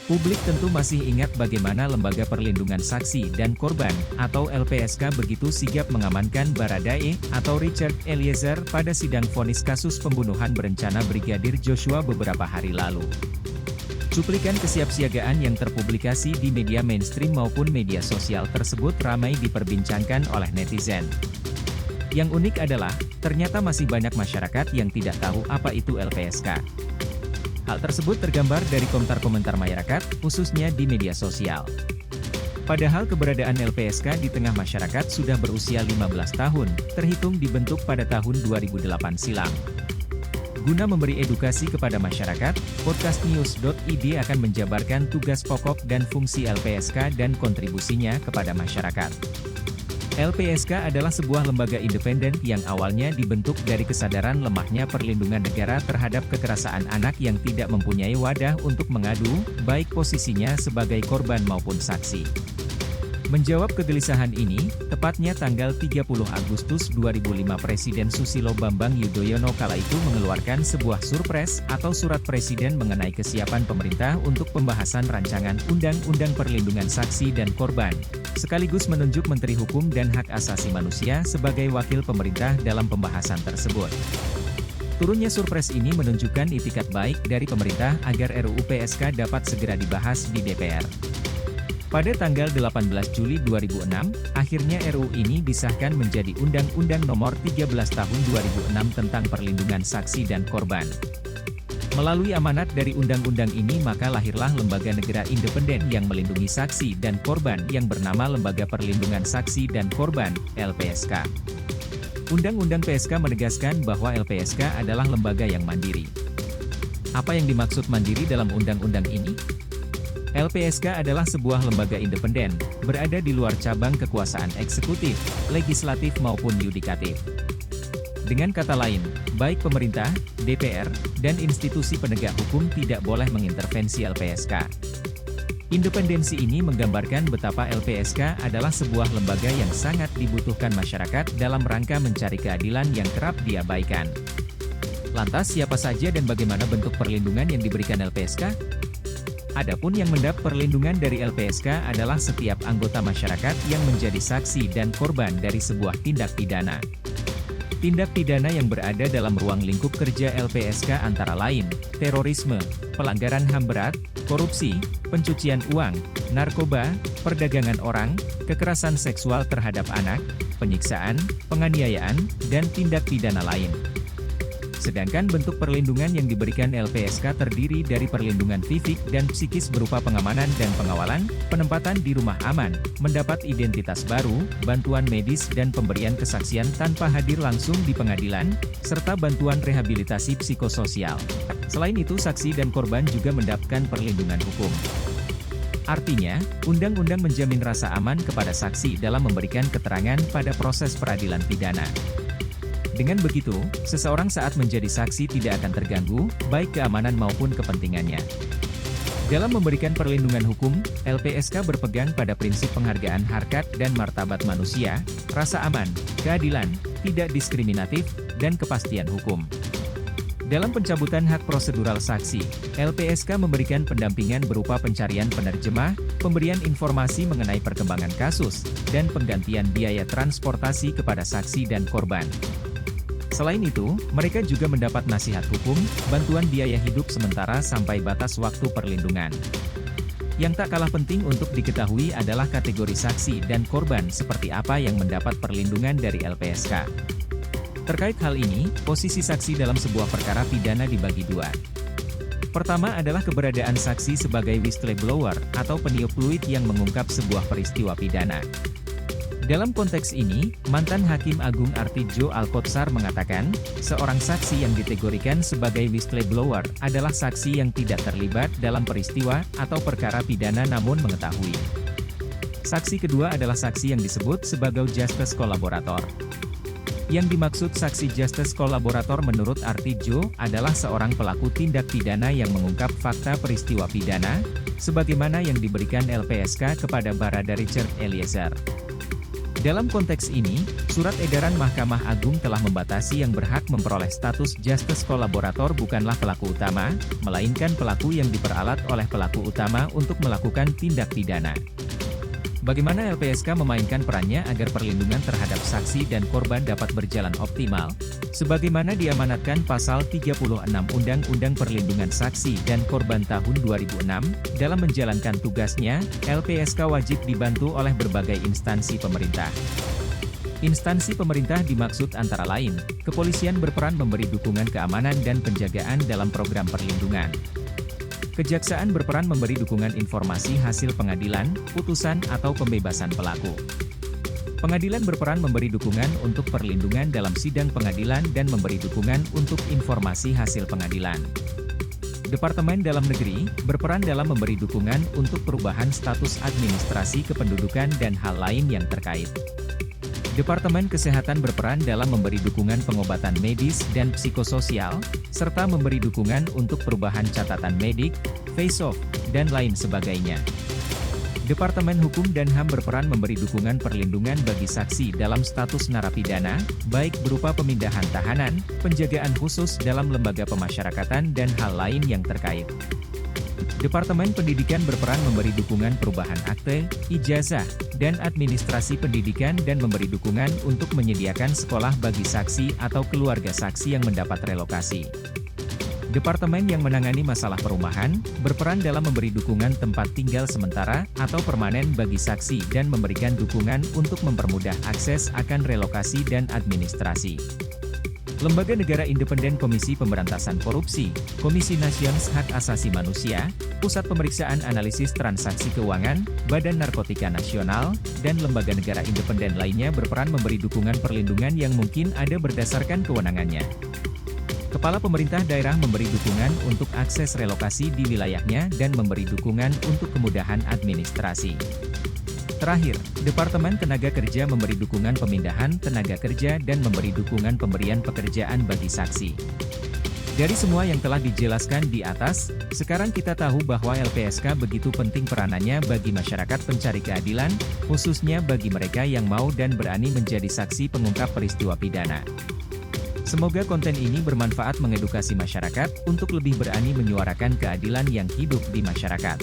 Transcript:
Publik tentu masih ingat bagaimana Lembaga Perlindungan Saksi dan Korban, atau LPSK begitu sigap mengamankan Baradae, atau Richard Eliezer pada sidang vonis kasus pembunuhan berencana Brigadir Joshua beberapa hari lalu. Cuplikan kesiapsiagaan yang terpublikasi di media mainstream maupun media sosial tersebut ramai diperbincangkan oleh netizen. Yang unik adalah, ternyata masih banyak masyarakat yang tidak tahu apa itu LPSK. Hal tersebut tergambar dari komentar-komentar masyarakat, khususnya di media sosial. Padahal keberadaan LPSK di tengah masyarakat sudah berusia 15 tahun, terhitung dibentuk pada tahun 2008 silam. Guna memberi edukasi kepada masyarakat, podcastnews.id akan menjabarkan tugas pokok dan fungsi LPSK dan kontribusinya kepada masyarakat. LPSK adalah sebuah lembaga independen yang awalnya dibentuk dari kesadaran lemahnya perlindungan negara terhadap kekerasan anak yang tidak mempunyai wadah untuk mengadu, baik posisinya sebagai korban maupun saksi. Menjawab kegelisahan ini, tepatnya tanggal 30 Agustus 2005 Presiden Susilo Bambang Yudhoyono kala itu mengeluarkan sebuah surpres atau surat presiden mengenai kesiapan pemerintah untuk pembahasan rancangan Undang-Undang Perlindungan Saksi dan Korban, sekaligus menunjuk Menteri Hukum dan Hak Asasi Manusia sebagai wakil pemerintah dalam pembahasan tersebut. Turunnya surpres ini menunjukkan itikat baik dari pemerintah agar RUU PSK dapat segera dibahas di DPR. Pada tanggal 18 Juli 2006, akhirnya RUU ini disahkan menjadi Undang-Undang Nomor 13 Tahun 2006 tentang Perlindungan Saksi dan Korban. Melalui amanat dari undang-undang ini maka lahirlah lembaga negara independen yang melindungi saksi dan korban yang bernama Lembaga Perlindungan Saksi dan Korban, LPSK. Undang-Undang PSK menegaskan bahwa LPSK adalah lembaga yang mandiri. Apa yang dimaksud mandiri dalam undang-undang ini? LPSK adalah sebuah lembaga independen, berada di luar cabang kekuasaan eksekutif, legislatif maupun yudikatif. Dengan kata lain, baik pemerintah, DPR, dan institusi penegak hukum tidak boleh mengintervensi LPSK. Independensi ini menggambarkan betapa LPSK adalah sebuah lembaga yang sangat dibutuhkan masyarakat dalam rangka mencari keadilan yang kerap diabaikan. Lantas siapa saja dan bagaimana bentuk perlindungan yang diberikan LPSK? Adapun yang mendapat perlindungan dari LPSK adalah setiap anggota masyarakat yang menjadi saksi dan korban dari sebuah tindak pidana. Tindak pidana yang berada dalam ruang lingkup kerja LPSK antara lain, terorisme, pelanggaran HAM berat, korupsi, pencucian uang, narkoba, perdagangan orang, kekerasan seksual terhadap anak, penyiksaan, penganiayaan, dan tindak pidana lain. Sedangkan bentuk perlindungan yang diberikan LPSK terdiri dari perlindungan fisik dan psikis berupa pengamanan dan pengawalan, penempatan di rumah aman, mendapat identitas baru, bantuan medis dan pemberian kesaksian tanpa hadir langsung di pengadilan, serta bantuan rehabilitasi psikososial. Selain itu saksi dan korban juga mendapatkan perlindungan hukum. Artinya, undang-undang menjamin rasa aman kepada saksi dalam memberikan keterangan pada proses peradilan pidana. Dengan begitu, seseorang saat menjadi saksi tidak akan terganggu, baik keamanan maupun kepentingannya. Dalam memberikan perlindungan hukum, LPSK berpegang pada prinsip penghargaan harkat dan martabat manusia, rasa aman, keadilan, tidak diskriminatif, dan kepastian hukum. Dalam pencabutan hak prosedural saksi, LPSK memberikan pendampingan berupa pencarian penerjemah, pemberian informasi mengenai perkembangan kasus, dan penggantian biaya transportasi kepada saksi dan korban. Selain itu, mereka juga mendapat nasihat hukum, bantuan biaya hidup sementara sampai batas waktu perlindungan. Yang tak kalah penting untuk diketahui adalah kategori saksi dan korban seperti apa yang mendapat perlindungan dari LPSK. Terkait hal ini, posisi saksi dalam sebuah perkara pidana dibagi dua. Pertama adalah keberadaan saksi sebagai whistleblower atau peniup fluid yang mengungkap sebuah peristiwa pidana. Dalam konteks ini, mantan Hakim Agung Artidjo Alkotsar mengatakan, seorang saksi yang dikategorikan sebagai whistleblower adalah saksi yang tidak terlibat dalam peristiwa atau perkara pidana namun mengetahui. Saksi kedua adalah saksi yang disebut sebagai justice collaborator. Yang dimaksud saksi justice collaborator menurut Artidjo adalah seorang pelaku tindak pidana yang mengungkap fakta peristiwa pidana, sebagaimana yang diberikan LPSK kepada Barada Richard Eliezer. Dalam konteks ini, Surat Edaran Mahkamah Agung telah membatasi yang berhak memperoleh status justice kolaborator bukanlah pelaku utama, melainkan pelaku yang diperalat oleh pelaku utama untuk melakukan tindak pidana. Bagaimana LPSK memainkan perannya agar perlindungan terhadap saksi dan korban dapat berjalan optimal? Sebagaimana diamanatkan Pasal 36 Undang-Undang Perlindungan Saksi dan Korban tahun 2006, dalam menjalankan tugasnya, LPSK wajib dibantu oleh berbagai instansi pemerintah. Instansi pemerintah dimaksud antara lain, kepolisian berperan memberi dukungan keamanan dan penjagaan dalam program perlindungan. Kejaksaan berperan memberi dukungan informasi hasil pengadilan, putusan atau pembebasan pelaku. Pengadilan berperan memberi dukungan untuk perlindungan dalam sidang pengadilan dan memberi dukungan untuk informasi hasil pengadilan. Departemen Dalam Negeri berperan dalam memberi dukungan untuk perubahan status administrasi kependudukan dan hal lain yang terkait. Departemen Kesehatan berperan dalam memberi dukungan pengobatan medis dan psikososial, serta memberi dukungan untuk perubahan catatan medik, face-off, dan lain sebagainya. Departemen Hukum dan HAM berperan memberi dukungan perlindungan bagi saksi dalam status narapidana, baik berupa pemindahan tahanan, penjagaan khusus dalam lembaga pemasyarakatan dan hal lain yang terkait. Departemen Pendidikan berperan memberi dukungan perubahan akte, ijazah, dan administrasi pendidikan dan memberi dukungan untuk menyediakan sekolah bagi saksi atau keluarga saksi yang mendapat relokasi. Departemen yang menangani masalah perumahan, berperan dalam memberi dukungan tempat tinggal sementara atau permanen bagi saksi dan memberikan dukungan untuk mempermudah akses akan relokasi dan administrasi. Lembaga Negara Independen Komisi Pemberantasan Korupsi, Komisi Nasional Hak Asasi Manusia, Pusat Pemeriksaan Analisis Transaksi Keuangan, Badan Narkotika Nasional, dan lembaga negara independen lainnya berperan memberi dukungan perlindungan yang mungkin ada berdasarkan kewenangannya. Kepala Pemerintah Daerah memberi dukungan untuk akses relokasi di wilayahnya dan memberi dukungan untuk kemudahan administrasi. Terakhir, Departemen Tenaga Kerja memberi dukungan pemindahan tenaga kerja dan memberi dukungan pemberian pekerjaan bagi saksi. Dari semua yang telah dijelaskan di atas, sekarang kita tahu bahwa LPSK begitu penting peranannya bagi masyarakat pencari keadilan, khususnya bagi mereka yang mau dan berani menjadi saksi pengungkap peristiwa pidana. Semoga konten ini bermanfaat mengedukasi masyarakat untuk lebih berani menyuarakan keadilan yang hidup di masyarakat.